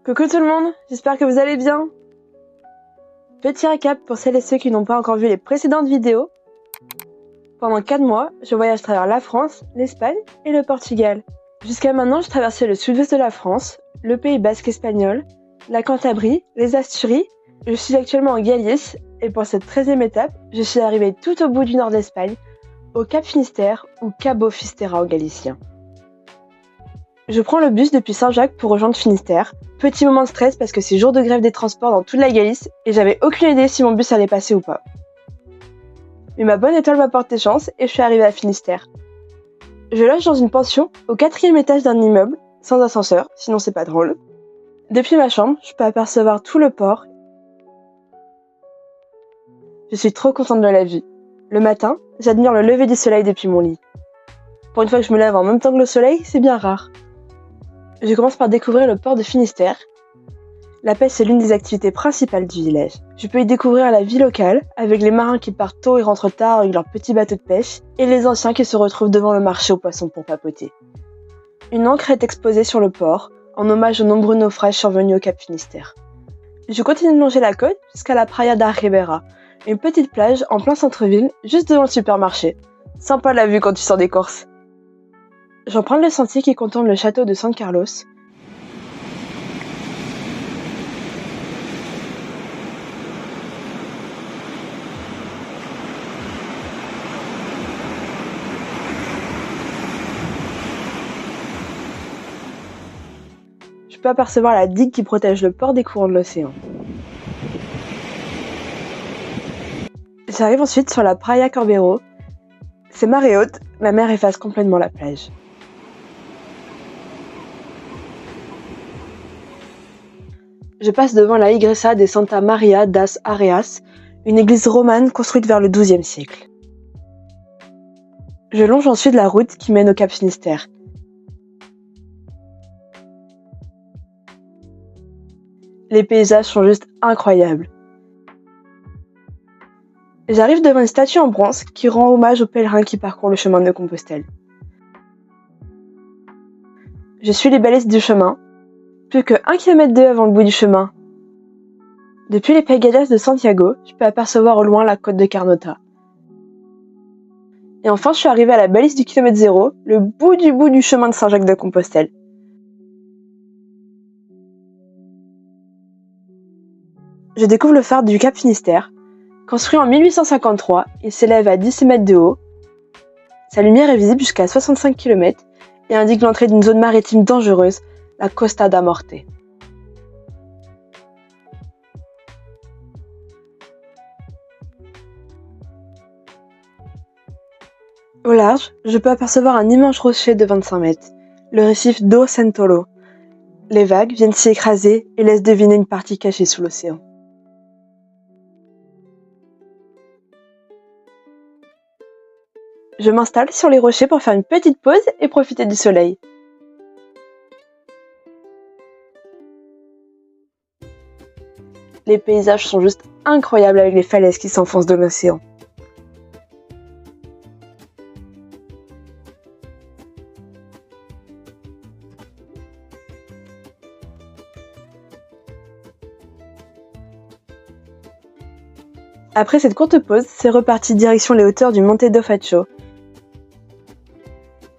Coucou tout le monde, j'espère que vous allez bien. Petit récap pour celles et ceux qui n'ont pas encore vu les précédentes vidéos. Pendant 4 mois, je voyage à travers la France, l'Espagne et le Portugal. Jusqu'à maintenant, j'ai traversé le sud-ouest de la France, le Pays basque espagnol, la Cantabrie, les Asturies. Je suis actuellement en Galice et pour cette 13e étape, je suis arrivée tout au bout du nord d'Espagne, au Cap Finistère ou Cabo Fistera en galicien. Je prends le bus depuis Saint-Jacques pour rejoindre Finistère. Petit moment de stress parce que c'est jour de grève des transports dans toute la Galice et j'avais aucune idée si mon bus allait passer ou pas. Mais ma bonne étoile m'a porté chance et je suis arrivée à Finistère. Je loge dans une pension au 4e étage d'un immeuble, sans ascenseur, sinon c'est pas drôle. Depuis ma chambre, je peux apercevoir tout le port. Je suis trop contente de la vue. Le matin, j'admire le lever du soleil depuis mon lit. Pour une fois que je me lève en même temps que le soleil, c'est bien rare. Je commence par découvrir le port de Finistère. La pêche est l'une des activités principales du village. Je peux y découvrir la vie locale, avec les marins qui partent tôt et rentrent tard avec leurs petits bateaux de pêche, et les anciens qui se retrouvent devant le marché aux poissons pour papoter. Une ancre est exposée sur le port, en hommage aux nombreux naufrages survenus au Cap Finistère. Je continue de longer la côte jusqu'à la Praia da Ribeira, une petite plage en plein centre-ville, juste devant le supermarché. Sympa la vue quand tu sors des courses. J'emprunte le sentier qui contourne le château de San Carlos. Je peux apercevoir la digue qui protège le port des courants de l'océan. J'arrive ensuite sur la Praia Corbero. C'est marée haute, la mer efface complètement la plage. Je passe devant la Iglesia de Santa Maria das Areias, une église romane construite vers le XIIe siècle. Je longe ensuite la route qui mène au Cap Finistère. Les paysages sont juste incroyables. J'arrive devant une statue en bronze qui rend hommage aux pèlerins qui parcourent le chemin de Compostelle. Je suis les balises du chemin, plus que 1,2 km avant le bout du chemin. Depuis les Pegadas de Santiago, je peux apercevoir au loin la côte de Carnota. Et enfin, je suis arrivée à la balise du kilomètre 0, le bout du chemin de Saint-Jacques de Compostelle. Je découvre le phare du Cap Finistère. Construit en 1853, il s'élève à 17 mètres de haut. Sa lumière est visible jusqu'à 65 km et indique l'entrée d'une zone maritime dangereuse, la Costa da Morte. Au large, je peux apercevoir un immense rocher de 25 mètres, le récif do Santoro. Les vagues viennent s'y écraser et laissent deviner une partie cachée sous l'océan. Je m'installe sur les rochers pour faire une petite pause et profiter du soleil. Les paysages sont juste incroyables avec les falaises qui s'enfoncent dans l'océan. Après cette courte pause, c'est reparti direction les hauteurs du Monte do Facho.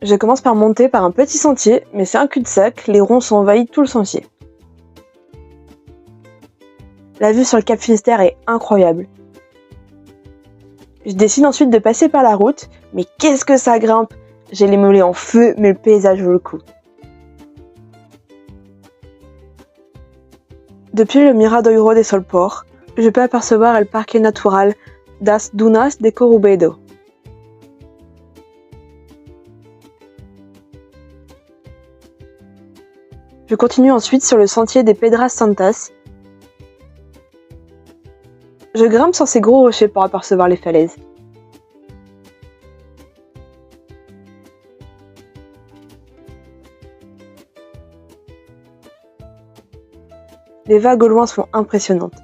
Je commence par monter par un petit sentier, mais c'est un cul-de-sac, les ronces ont envahi tout le sentier. La vue sur le Cap Finistère est incroyable. Je décide ensuite de passer par la route, mais qu'est-ce que ça grimpe! J'ai les mollets en feu, mais le paysage vaut le coup. Depuis le Miradouro de Solpor, je peux apercevoir el Parque Natural das Dunas de Corubedo. Je continue ensuite sur le sentier des Pedras Santas. Je grimpe sur ces gros rochers pour apercevoir les falaises. Les vagues au loin sont impressionnantes.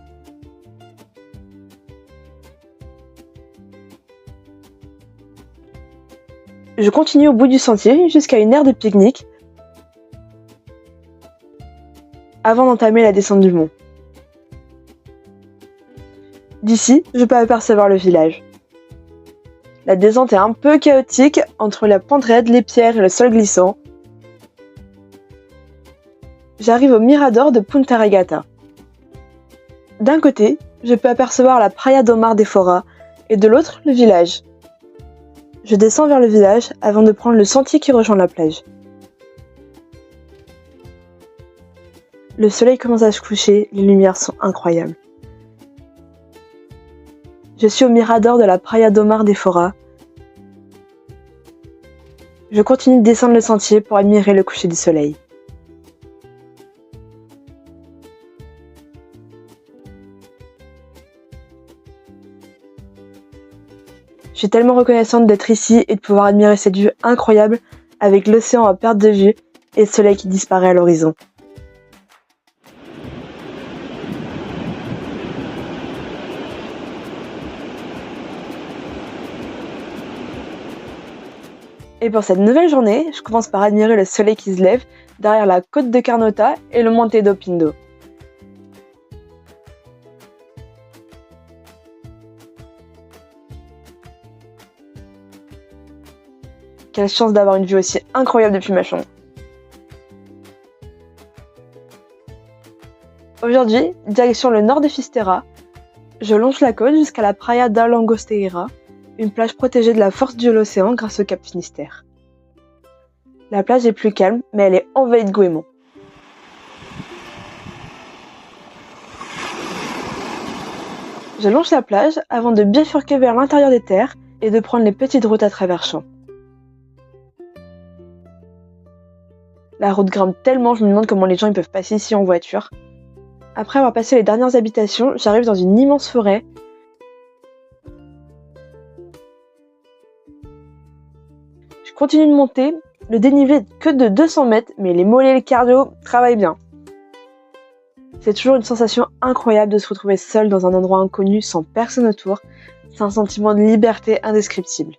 Je continue au bout du sentier jusqu'à une aire de pique-nique. avant d'entamer la descente du mont. D'ici, je peux apercevoir le village. La descente est un peu chaotique entre la pente raide, les pierres et le sol glissant. J'arrive au mirador de Punta Regata. D'un côté, je peux apercevoir la Praia do Mar de Fora et de l'autre, le village. Je descends vers le village avant de prendre le sentier qui rejoint la plage. Le soleil commence à se coucher, les lumières sont incroyables. Je suis au mirador de la Praia do Mar de Fora. Je continue de descendre le sentier pour admirer le coucher du soleil. Je suis tellement reconnaissante d'être ici et de pouvoir admirer cette vue incroyable avec l'océan à perte de vue et le soleil qui disparaît à l'horizon. Et pour cette nouvelle journée, je commence par admirer le soleil qui se lève derrière la côte de Carnota et le Monte do Pindo. Quelle chance d'avoir une vue aussi incroyable depuis ma chambre. Aujourd'hui, direction le nord de Fisterra. Je longe la côte jusqu'à la Praia da Langosteira, une plage protégée de la force de l'océan grâce au cap Finistère. La plage est plus calme, mais elle est envahie de goémons. Je longe la plage avant de bifurquer vers l'intérieur des terres et de prendre les petites routes à travers champs. La route grimpe tellement, je me demande comment les gens peuvent passer ici en voiture. Après avoir passé les dernières habitations, j'arrive dans une immense forêt. Je continue de monter, le dénivelé est que de 200 mètres, mais les mollets et le cardio travaillent bien. C'est toujours une sensation incroyable de se retrouver seul dans un endroit inconnu sans personne autour. C'est un sentiment de liberté indescriptible.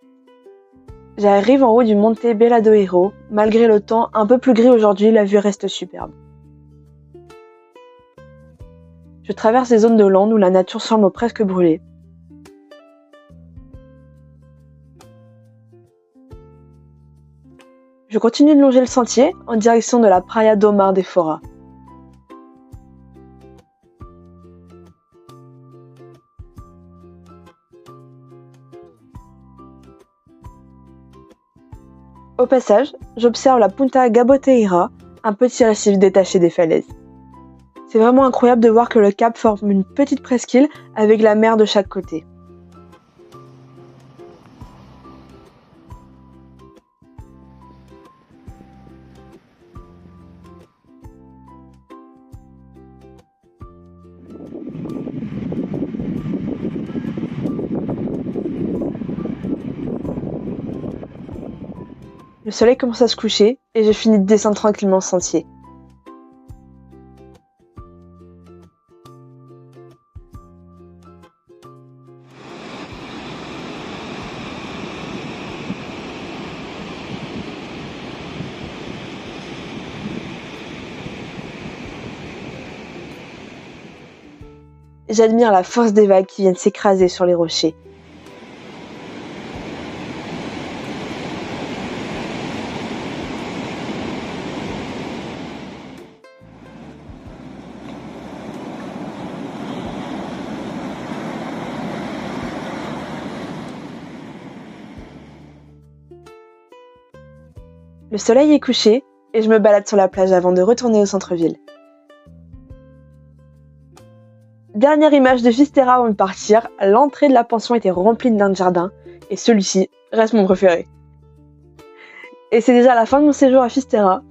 J'arrive en haut du Monte Bella do Hero. Malgré le temps un peu plus gris aujourd'hui, la vue reste superbe. Je traverse des zones de lande où la nature semble presque brûler. Je continue de longer le sentier en direction de la Praia do Mar de Fora. Au passage, j'observe la Punta Gaboteira, un petit récif détaché des falaises. C'est vraiment incroyable de voir que le cap forme une petite presqu'île avec la mer de chaque côté. Le soleil commence à se coucher et je finis de descendre tranquillement le sentier. J'admire la force des vagues qui viennent s'écraser sur les rochers. Le soleil est couché et je me balade sur la plage avant de retourner au centre-ville. Dernière image de Fisterra avant de partir, l'entrée de la pension était remplie d'un jardin et celui-ci reste mon préféré. Et c'est déjà la fin de mon séjour à Fisterra.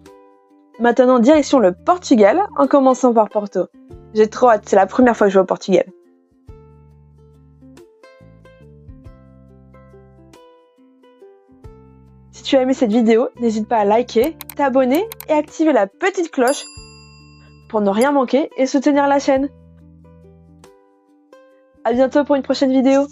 Maintenant direction le Portugal en commençant par Porto. J'ai trop hâte, c'est la première fois que je vais au Portugal. Si tu as aimé cette vidéo, n'hésite pas à liker, t'abonner et activer la petite cloche pour ne rien manquer et soutenir la chaîne. À bientôt pour une prochaine vidéo.